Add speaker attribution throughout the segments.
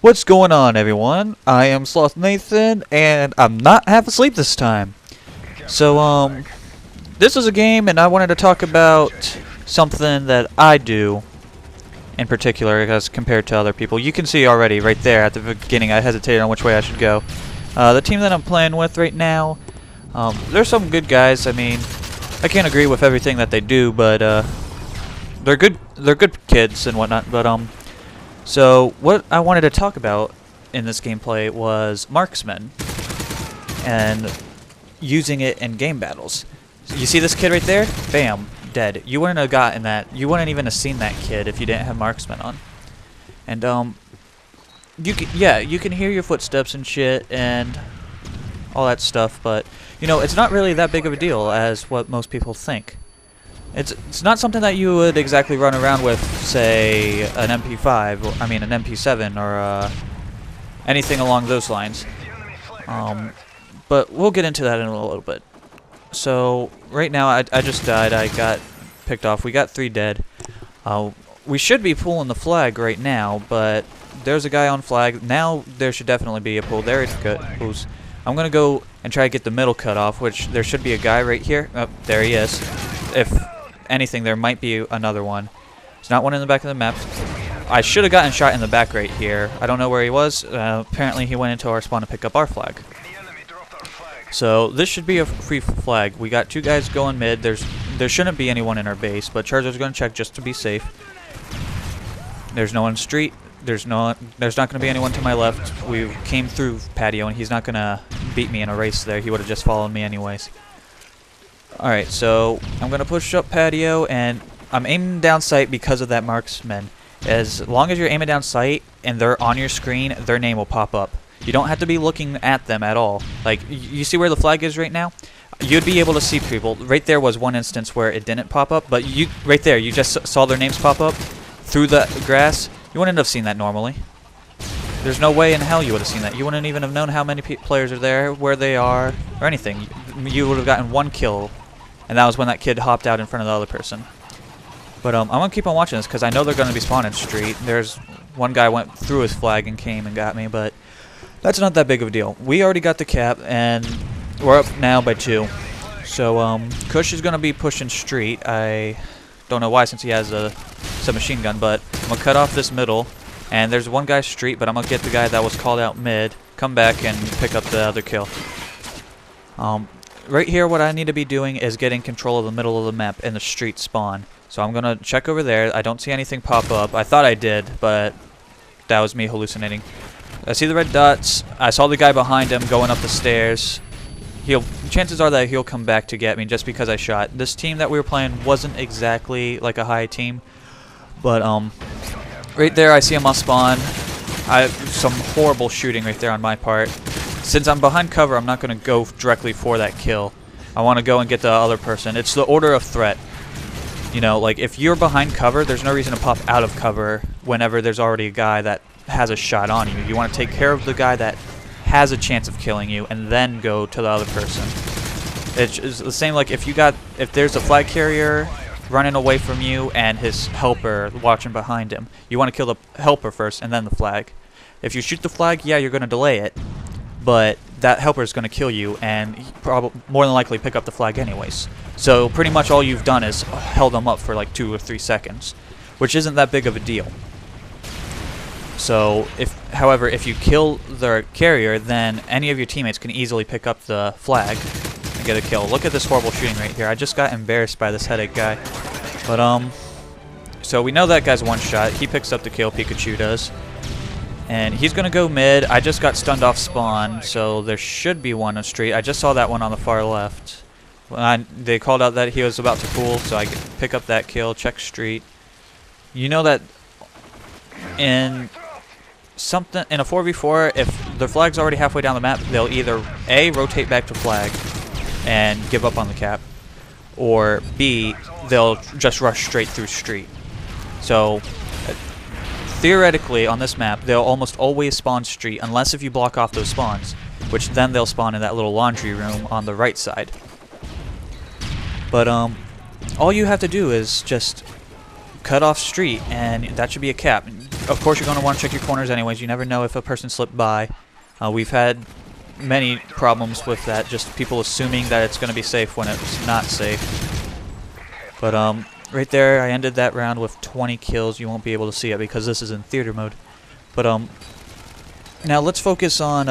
Speaker 1: What's going on, everyone? I am Sloth Nathan, and I'm not half asleep this time. So, this is a game, and I wanted to talk about something that I do in particular as compared to other people. You can see already right there at the beginning I hesitated on which way I should go. The team that I'm playing with right now, there's some good guys. I mean, I can't agree with everything that they do, but they're good kids and whatnot. But so what I wanted to talk about in this gameplay was Marksman and using it in game battles. You see this kid right there? Bam, dead. You wouldn't have gotten that. You wouldn't even have seen that kid if you didn't have Marksman on. And you can hear your footsteps and shit and all that stuff, but you know, it's not really that big of a deal as what most people think. It's not something that you would exactly run around with, say, an MP5, or, I mean an MP7, or anything along those lines. But we'll get into that in a little bit. So, right now, I just died. I got picked off. We got 3 dead. We should be pulling the flag right now, but there's a guy on flag. Now, there should definitely be a pull. There it goes. I'm going to go and try to get the middle cut off, which there should be a guy right here. Oh, there he is. If anything, there might be another one. There's not one in the back of the map. I should have gotten shot in the back right here. I don't know where he was. Apparently he went into our spawn to pick up our flag. So this should be a free flag. We got 2 guys going mid. There shouldn't be anyone in our base, but Charger's going to check just to be safe. There's no one in the street. There's not going to be anyone to my left. We came through patio, and he's not going to beat me in a race there. He would have just followed me anyways. Alright, so I'm going to push up patio, and I'm aiming down sight because of that Marksman. As long as you're aiming down sight and they're on your screen, their name will pop up. You don't have to be looking at them at all. Like, you see where the flag is right now? You'd be able to see people. Right there was one instance where it didn't pop up, but right there, you just saw their names pop up through the grass. You wouldn't have seen that normally. There's no way in hell you would have seen that. You wouldn't even have known how many players are there, where they are, or anything. You would have gotten 1 kill. And that was when that kid hopped out in front of the other person. But I'm going to keep on watching this because I know they're going to be spawning street. There's one guy went through his flag and came and got me, but that's not that big of a deal. We already got the cap, and we're up now by 2. So Kush is going to be pushing street. I don't know why since he has a submachine gun, but I'm going to cut off this middle. And there's one guy street, but I'm going to get the guy that was called out mid, come back and pick up the other kill. Right here, what I need to be doing is getting control of the middle of the map and the street spawn. So I'm going to check over there. I don't see anything pop up. I thought I did, but that was me hallucinating. I see the red dots. I saw the guy behind him going up the stairs. Chances are that he'll come back to get me just because I shot. This team that we were playing wasn't exactly like a high team. But right there, I see him on spawn. Some horrible shooting right there on my part. Since I'm behind cover, I'm not going to go directly for that kill. I want to go and get the other person. It's the order of threat. You know, like if you're behind cover, there's no reason to pop out of cover whenever there's already a guy that has a shot on you. You want to take care of the guy that has a chance of killing you and then go to the other person. It's the same like if there's a flag carrier running away from you and his helper watching behind him. You want to kill the helper first and then the flag. If you shoot the flag, yeah, you're going to delay it. But that helper is going to kill you and probably more than likely pick up the flag anyways. So pretty much all you've done is held them up for like 2 or 3 seconds, which isn't that big of a deal. So however, if you kill the carrier, then any of your teammates can easily pick up the flag and get a kill. Look at this horrible shooting right here. I just got embarrassed by this headache guy. But so we know that guy's one shot. He picks up the kill, Pikachu does. And he's going to go mid. I just got stunned off spawn, so there should be one on street. I just saw that one on the far left. They called out that he was about to pull, so I pick up that kill, check street. You know that in a 4v4, if the flag's already halfway down the map, they'll either A, rotate back to flag and give up on the cap, or B, they'll just rush straight through street. So theoretically, on this map, they'll almost always spawn street, unless if you block off those spawns, which then they'll spawn in that little laundry room on the right side. But all you have to do is just cut off street, and that should be a cap. of course, you're going to want to check your corners anyways. You never know if a person slipped by. We've had many problems with that, just people assuming that it's going to be safe when it's not safe. But right there, I ended that round with 20 kills. You won't be able to see it because this is in theater mode. But now let's focus on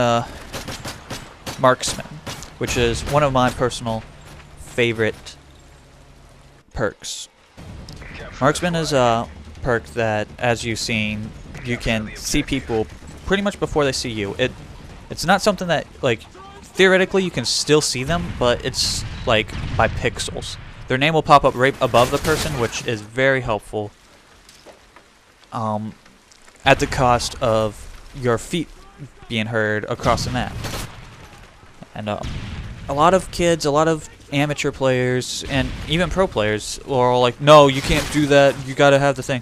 Speaker 1: Marksman, which is one of my personal favorite perks. Marksman is a perk that, as you've seen, you can see people pretty much before they see you. It's not something that, like, theoretically you can still see them, but it's like by pixels. Their name will pop up right above the person, which is very helpful. At the cost of your feet being heard across the map. And a lot of kids, a lot of amateur players, and even pro players are all like, no, you can't do that, you gotta have the thing.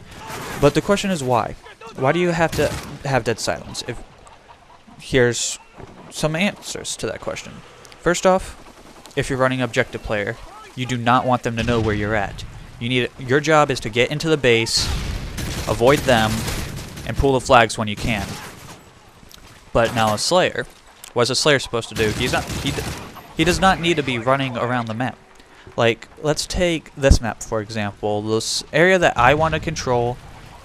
Speaker 1: But the question is why? Why do you have to have dead silence? Here's some answers to that question. First off, if you're running objective player, you do not want them to know where you're at. Your job is to get into the base, avoid them, and pull the flags when you can. But now a Slayer, what's a Slayer supposed to do? He does not need to be running around the map. Like, let's take this map for example. This area that I want to control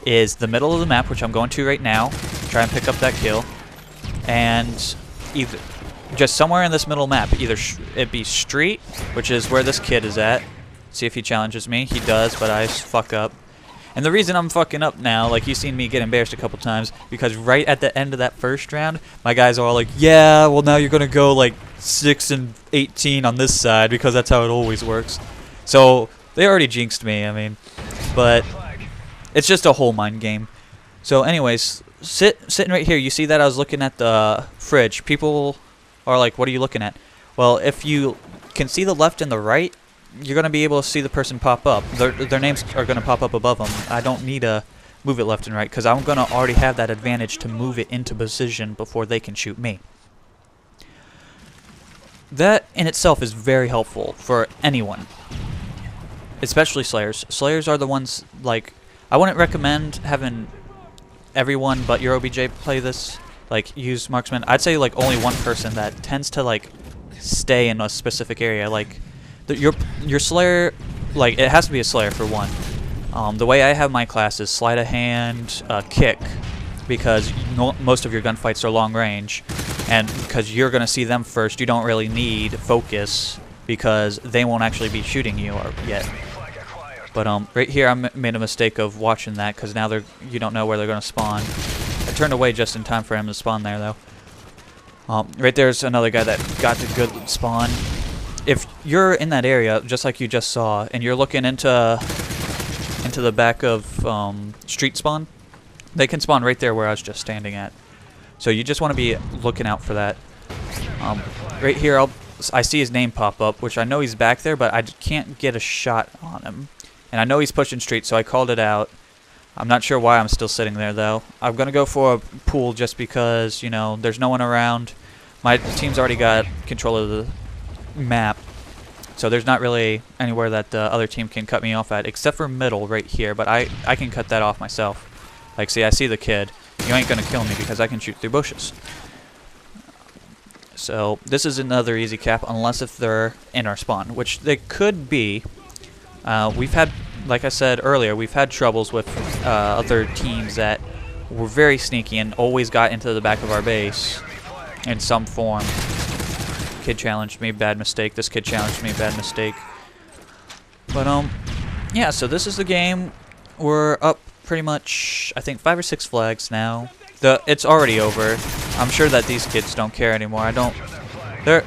Speaker 1: is the middle of the map, which I'm going to right now. Try and pick up that kill. And either just somewhere in this middle map, either it be street, which is where this kid is at. See if he challenges me. He does, but I fuck up. And the reason I'm fucking up now, like you've seen me get embarrassed a couple times, because right at the end of that first round, my guys are all like, yeah, well now you're gonna go like 6 and 18 on this side because that's how it always works. So they already jinxed me, I mean, but it's just a whole mind game. So anyways, sitting right here, you see that I was looking at the fridge. People are like, what are you looking at? Well, if you can see the left and the right, you're going to be able to see the person pop up. Their names are going to pop up above them. I don't need to move it left and right because I'm going to already have that advantage to move it into position before they can shoot me. That in itself is very helpful for anyone, especially Slayers. Slayers are the ones, like, I wouldn't recommend having everyone but your OBJ play this, like, use Marksman. I'd say, like, only one person that tends to, like, stay in a specific area, like, your Slayer, like, it has to be a Slayer for one. The way I have my class is sleight of hand, kick, because most of your gunfights are long range, and because you're going to see them first, you don't really need focus, because they won't actually be shooting you yet. But right here I made a mistake of watching that, because now you don't know where they're going to spawn. I turned away just in time for him to spawn there, though. Right there's another guy that got the good spawn. If you're in that area, just like you just saw, and you're looking into the back of street spawn, they can spawn right there where I was just standing at. So you just want to be looking out for that. Right here, I see his name pop up, which I know he's back there, but I can't get a shot on him. And I know he's pushing street, so I called it out. I'm not sure why I'm still sitting there, though. I'm going to go for a pool just because, you know, there's no one around. My team's already got control of the map, so there's not really anywhere that the other team can cut me off at, except for middle right here, but I can cut that off myself. Like, see, I see the kid. You ain't gonna kill me because I can shoot through bushes. So this is another easy cap, unless if they're in our spawn, which they could be. We've had, like I said earlier, we've had troubles with other teams that were very sneaky and always got into the back of our base in some form. Kid challenged me, bad mistake. This kid challenged me, bad mistake. But yeah, so this is the game. We're up pretty much, I think, 5 or 6 flags now. It's already over. I'm sure that these kids don't care anymore. I don't. There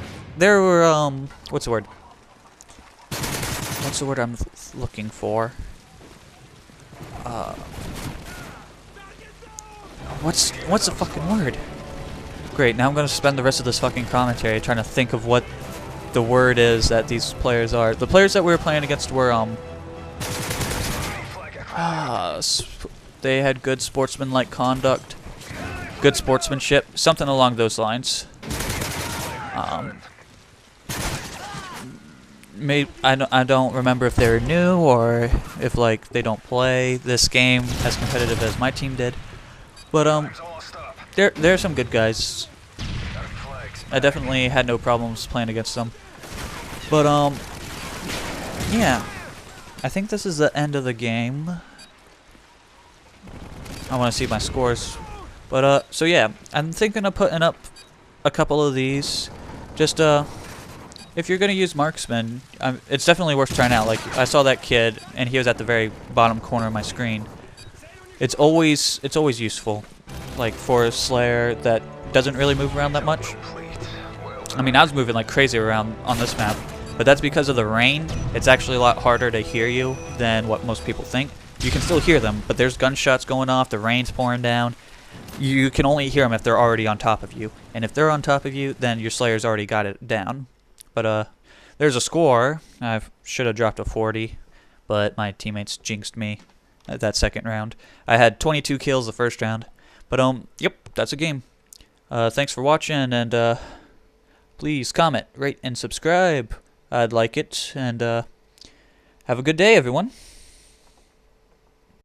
Speaker 1: were what's the word? What's the word I'm looking for? What's the fucking word? Great, now I'm going to spend the rest of this fucking commentary trying to think of what the word is that these players are. The players that we were playing against were, they had good sportsmanlike conduct, good sportsmanship, something along those lines. I don't remember if they're new or if, like, they don't play this game as competitive as my team did. But there are some good guys. I definitely had no problems playing against them. But yeah, I think this is the end of the game. I want to see my scores. But so yeah, I'm thinking of putting up a couple of these. Just if you're gonna use Marksman, it's definitely worth trying out. Like I saw that kid, and he was at the very bottom corner of my screen. It's always useful, like for a Slayer that doesn't really move around that much. I mean, I was moving like crazy around on this map, but that's because of the rain. It's actually a lot harder to hear you than what most people think. You can still hear them, but there's gunshots going off, the rain's pouring down. You can only hear them if they're already on top of you. And if they're on top of you, then your Slayer's already got it down. But there's a score. I should have dropped a 40, but my teammates jinxed me at that second round. I had 22 kills the first round. But yep, that's a game. Thanks for watching, and please comment, rate, and subscribe. I'd like it. And have a good day, everyone.